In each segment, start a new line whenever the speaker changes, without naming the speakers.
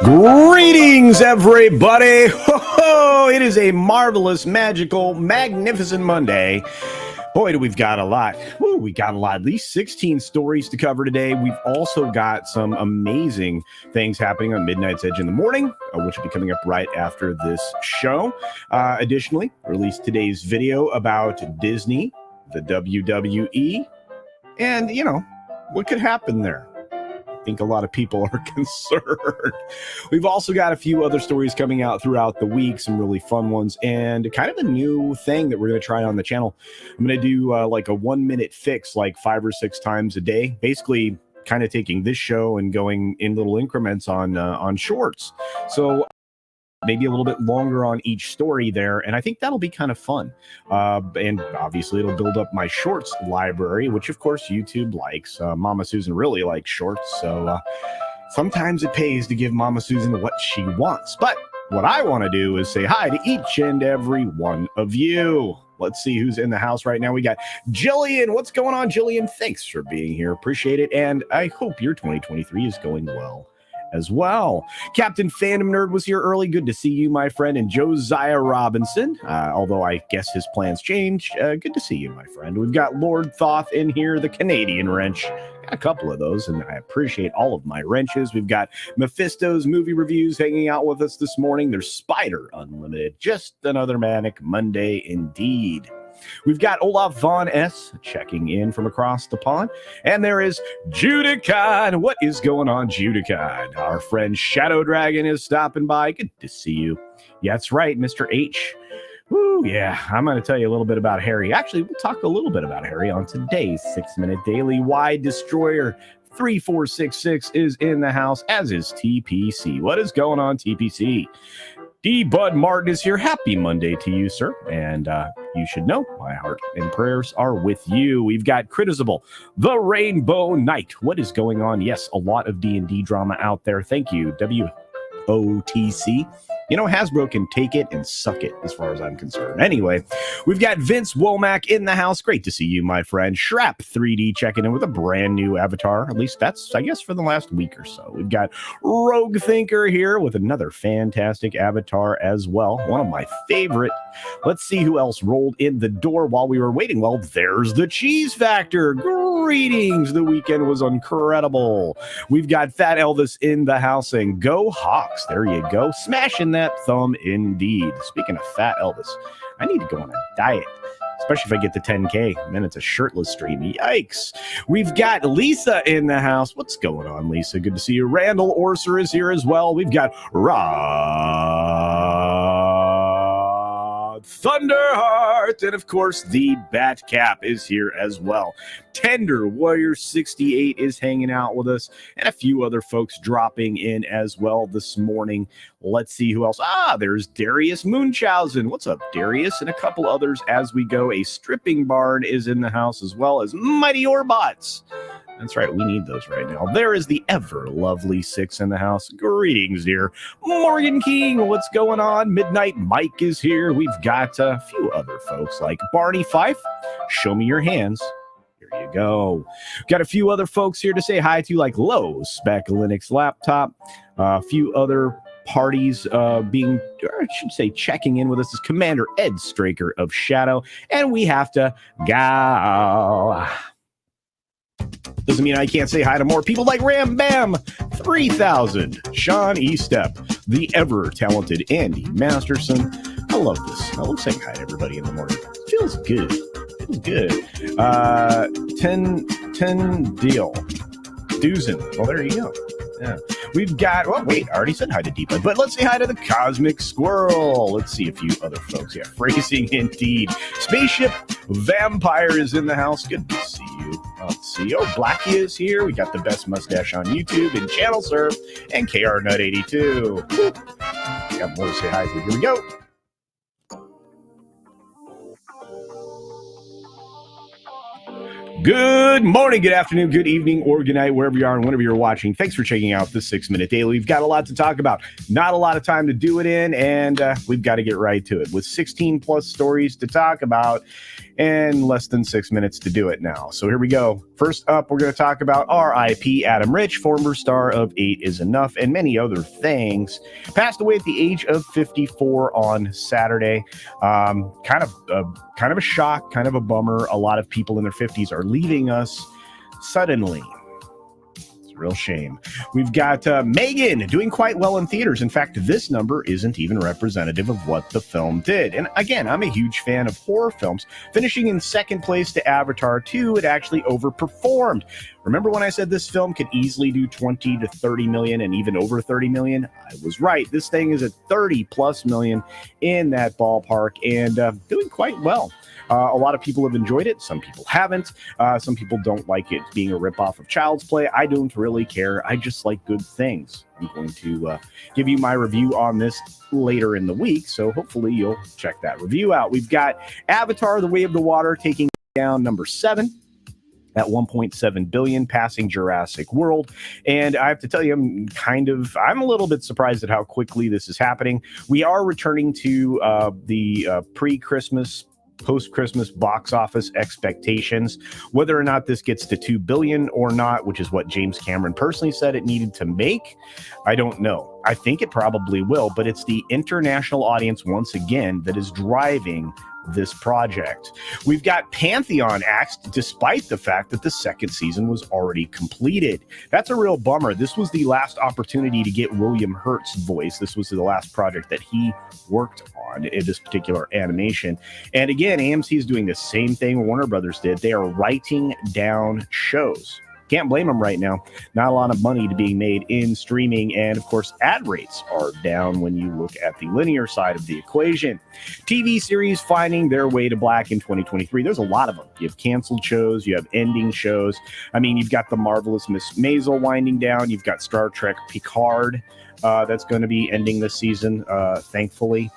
Greetings, everybody! Ho-ho! It is a marvelous, magical, magnificent Monday. Boy, do we've got a lot. Woo, we got a lot. At least 16 stories to cover today. We've also got some amazing things happening on Midnight's Edge in the morning, which will be coming up right after this show. Additionally, released today's video about Disney, the WWE, and, you know, what could happen there. I think a lot of people are concerned. We've also got a few other stories coming out throughout the week, some really fun ones, and kind of a new thing that we're going to try on the channel. I'm going to do like a 1-minute fix like 5 or 6 times a day, basically kind of taking this show and going in little increments on shorts. So maybe a little bit longer on each story there, and I think that'll be kind of fun. And obviously it'll build up my shorts library, which of course YouTube likes. Mama Susan really likes shorts, so sometimes it pays to give Mama Susan what she wants. But what I want to do is say hi to each and every one of you. Let's see who's in the house right now. We got Jillian. What's going on, Jillian? Thanks for being here. Appreciate it. And I hope your 2023 is going well as well. Captain Fandom Nerd was here early. Good to see you, my friend. And Josiah Robinson, although I guess his plans changed. Good to see you, my friend. We've got Lord Thoth in here, the Canadian wrench. Got a couple of those, and I appreciate all of my wrenches. We've got Mephisto's movie reviews hanging out with us this morning. There's Spider Unlimited. Just another manic Monday indeed. We've got Olaf Von S checking in from across the pond. And there is Judicon. What is going on, Judicon? Our friend Shadow Dragon is stopping by. Good to see you. Yeah, that's right, Mr. H. Woo, yeah, I'm going to tell you a little bit about Harry. Actually, we'll talk a little bit about Harry on today's 6-Minute Daily. Wide Destroyer 3466 is in the house, as is TPC. What is going on, TPC? D. Bud Martin is here. Happy Monday to you, sir. And you should know my heart and prayers are with you. We've got Critizable, the Rainbow Knight. What is going on? Yes, a lot of D&D drama out there. Thank you, WOTC. You know, Hasbro can take it and suck it as far as I'm concerned. Anyway, we've got Vince Womack in the house. Great to see you, my friend. Shrap 3D checking in with a brand new avatar. At least that's, I guess, for the last week or so. We've got Rogue Thinker here with another fantastic avatar as well. One of my favorite. Let's see who else rolled in the door while we were waiting. Well, there's the Cheese Factor. Greetings. The weekend was incredible. We've got Fat Elvis in the house saying, go Hawks. There you go. Smashing that thumb indeed. Speaking of Fat Elvis, I need to go on a diet, especially if I get to 10K, and then it's a shirtless stream. Yikes. We've got Lisa in the house. What's going on, Lisa? Good to see you. Randall Orser is here as well. We've got Rod Thunderheart, and of course the Bat Cap is here as well. Tender Warrior 68 is hanging out with us, and a few other folks dropping in as well this morning. Let's see who else. There's Darius Munchausen. What's up, Darius? And a couple others as we go. A Stripping Barn is in the house, as well as Mighty Orbots. That's right, we need those right now. There is the ever lovely Six in the house. Greetings, dear. Morgan King, what's going on? Midnight Mike is here. We've got a few other folks like Barney Fife. Show me your hands. Here you go. Got a few other folks here to say hi to, like Low Spec Linux Laptop. A few other parties checking in with us is Commander Ed Straker of Shadow. And we have to go. Doesn't mean I can't say hi to more people like Ram Bam 3000, Sean Estep, the ever-talented Andy Masterson. I love this. I love saying hi to everybody in the morning. It feels good. It feels good. 10 deal. Doozen. Well, there you go. Yeah. We've got, I already said hi to Deepa, but let's say hi to the Cosmic Squirrel. Let's see a few other folks. Yeah, phrasing indeed. Spaceship Vampire is in the house. Good to see you. Let's see. Oh, Blackie is here. We got the best mustache on YouTube and Channel Surf and KR Nut 82. Got more to say hi to. Here we go. Good morning, good afternoon, good evening, or good night, wherever you are and whenever you're watching. Thanks for checking out the 6-Minute Daily. We've got a lot to talk about, not a lot of time to do it in, and we've got to get right to it. With 16 plus stories to talk about, and less than 6 minutes to do it now. So here we go. First up, we're going to talk about R.I.P. Adam Rich, former star of 8 is Enough and many other things. Passed away at the age of 54 on Saturday. Kind of a shock, kind of a bummer. A lot of people in their 50s are leaving us suddenly. Real shame. We've got Meghan doing quite well in theaters. In fact, this number isn't even representative of what the film did. And again, I'm a huge fan of horror films. Finishing in second place to Avatar 2, it actually overperformed. Remember when I said this film could easily do 20 to 30 million and even over 30 million? I was right. This thing is at 30 plus million in that ballpark and doing quite well. A lot of people have enjoyed it. Some people haven't. Some people don't like it being a ripoff of Child's Play. I don't really care. I just like good things. I'm going to give you my review on this later in the week, so hopefully you'll check that review out. We've got Avatar: The Way of the Water taking down number 7 at 1.7 billion, passing Jurassic World. And I have to tell you, I'm a little bit surprised at how quickly this is happening. We are returning to the pre-Christmas, post-Christmas box office expectations. Whether or not this gets to 2 billion or not, which is what James Cameron personally said it needed to make, I don't know. I think it probably will, but it's the international audience once again that is driving this project. We've got Pantheon axed despite the fact that the second season was already completed. That's a real bummer. This was the last opportunity to get William Hurt's voice. This was the last project that he worked on in this particular animation. And again, AMC is doing the same thing Warner Brothers did. They are writing down shows. Can't blame them right now. Not a lot of money to being made in streaming. And of course, ad rates are down when you look at the linear side of the equation. TV series finding their way to black in 2023. There's a lot of them. You have canceled shows. You have ending shows. I mean, you've got The Marvelous Miss Maisel winding down. You've got Star Trek Picard that's going to be ending this season, thankfully.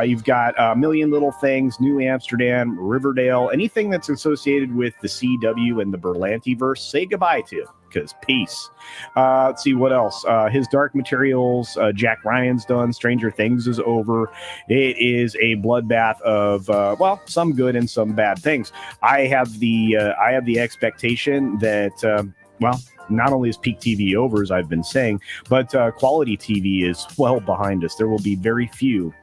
You've got A Million Little Things, New Amsterdam, Riverdale, anything that's associated with the CW and the Berlanti-verse, say goodbye to, because peace. Let's see what else. His Dark Materials, Jack Ryan's done. Stranger Things is over. It is a bloodbath of, some good and some bad things. I have the expectation that, not only is peak TV over, as I've been saying, but quality TV is well behind us. There will be very few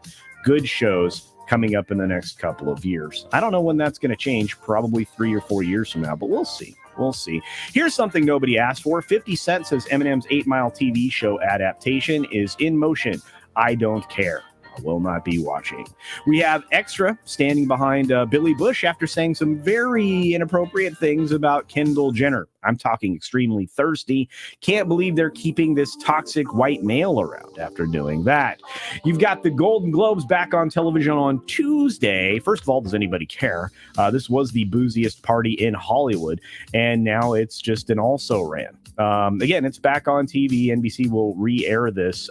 good shows coming up in the next couple of years. I don't know when that's going to change, probably 3 or 4 years from now, but we'll see. We'll see. Here's something nobody asked for. 50 Cent says Eminem's 8 Mile TV show adaptation is in motion. I don't care. I will not be watching. We have Extra standing behind Billy Bush after saying some very inappropriate things about Kendall Jenner. I'm talking extremely thirsty. Can't believe they're keeping this toxic white male around after doing that. You've got the Golden Globes back on television on Tuesday. First of all, does anybody care? This was the booziest party in Hollywood, and now it's just an also-ran. Again, it's back on TV. NBC will re-air this.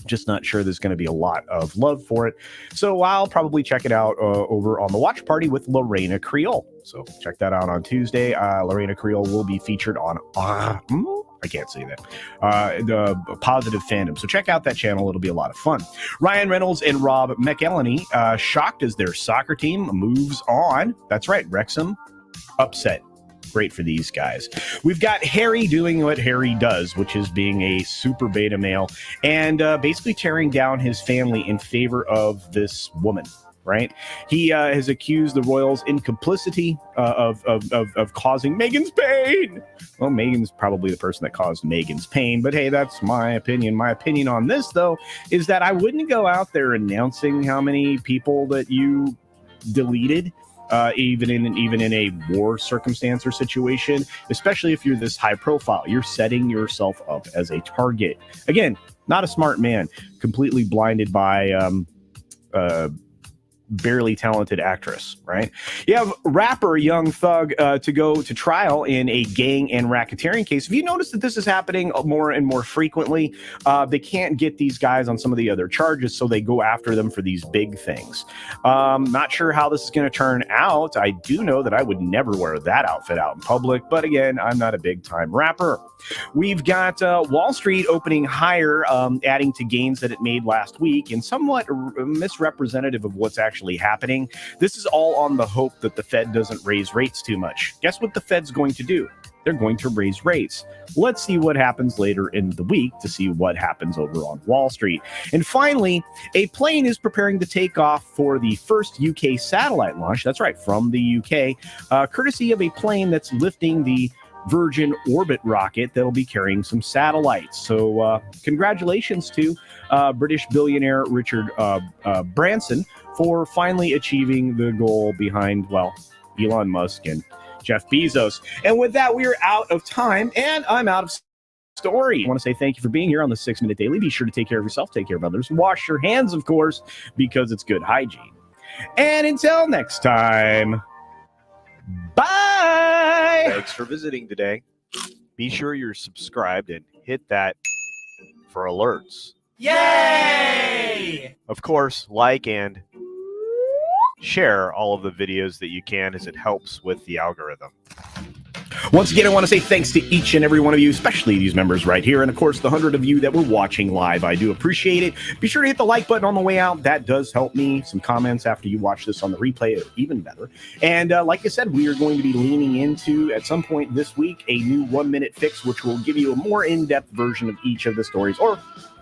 Just not sure there's going to be a lot of love for it. So I'll probably check it out over on the watch party with Lorena Creole. So check that out on Tuesday. Lorena Creole will be featured on, I can't say that, the Positive Fandom. So check out that channel. It'll be a lot of fun. Ryan Reynolds and Rob McElhenney shocked as their soccer team moves on. That's right, Wrexham upset. Great for these guys. We've got Harry doing what Harry does, which is being a super beta male and basically tearing down his family in favor of this woman, right? He has accused the royals in complicity of causing Meghan's pain. Well, Meghan's probably the person that caused Meghan's pain, but hey, that's my opinion. My opinion on this, though, is that I wouldn't go out there announcing how many people that you deleted. Even in a war circumstance or situation, especially if you're this high profile, you're setting yourself up as a target. Again, not a smart man, completely blinded by barely talented actress, right? You have rapper Young Thug to go to trial in a gang and racketeering case. Have you noticed that this is happening more and more frequently? They can't get these guys on some of the other charges, so they go after them for these big things. Not sure how this is going to turn out. I do know that I would never wear that outfit out in public, but again, I'm not a big-time rapper. We've got Wall Street opening higher, adding to gains that it made last week, and somewhat misrepresentative of what's actually actually happening. This is all on the hope that the Fed doesn't raise rates too much. Guess what the Fed's going to do? They're going to raise rates. Let's see what happens later in the week to see what happens over on Wall Street. And finally, a plane is preparing to take off for the first UK satellite launch. That's right, from the UK, courtesy of a plane that's lifting the Virgin Orbit rocket that'll be carrying some satellites. So congratulations to British billionaire Richard Branson for finally achieving the goal behind, well, Elon Musk and Jeff Bezos. And with that, we are out of time, and I'm out of story. I want to say thank you for being here on the 6 Minute Daily. Be sure to take care of yourself, take care of others. Wash your hands, of course, because it's good hygiene. And until next time, bye!
Thanks for visiting today. Be sure you're subscribed and hit that for alerts.
Yay!
Of course, like and share all of the videos that you can, as it helps with the algorithm.
Once again, I want to say thanks to each and every one of you, especially these members right here, and of course the 100 of you that were watching live. I do appreciate it. Be sure to hit the like button on the way out. That does help me. Some comments after you watch this on the replay are even better. And like I said, we are going to be leaning into, at some point this week, a new 1-minute fix, which will give you a more in-depth version of each of the stories, or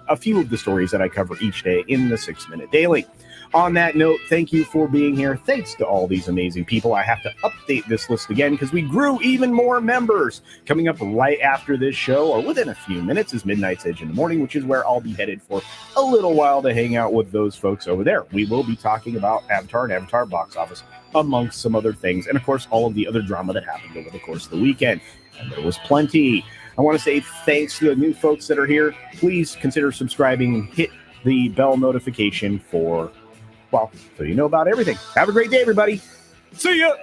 a few of the stories that I cover each day in the 6 Minute Daily. On that note, thank you for being here. Thanks to all these amazing people. I have to update this list again because we grew even more members. Coming up right after this show, or within a few minutes, is Midnight's Edge in the Morning, which is where I'll be headed for a little while to hang out with those folks over there. We will be talking about Avatar and Avatar box office, amongst some other things. And, of course, all of the other drama that happened over the course of the weekend. And there was plenty. I want to say thanks to the new folks that are here. Please consider subscribing and hit the bell notification for, well, so you know about everything. Have a great day, everybody. See ya.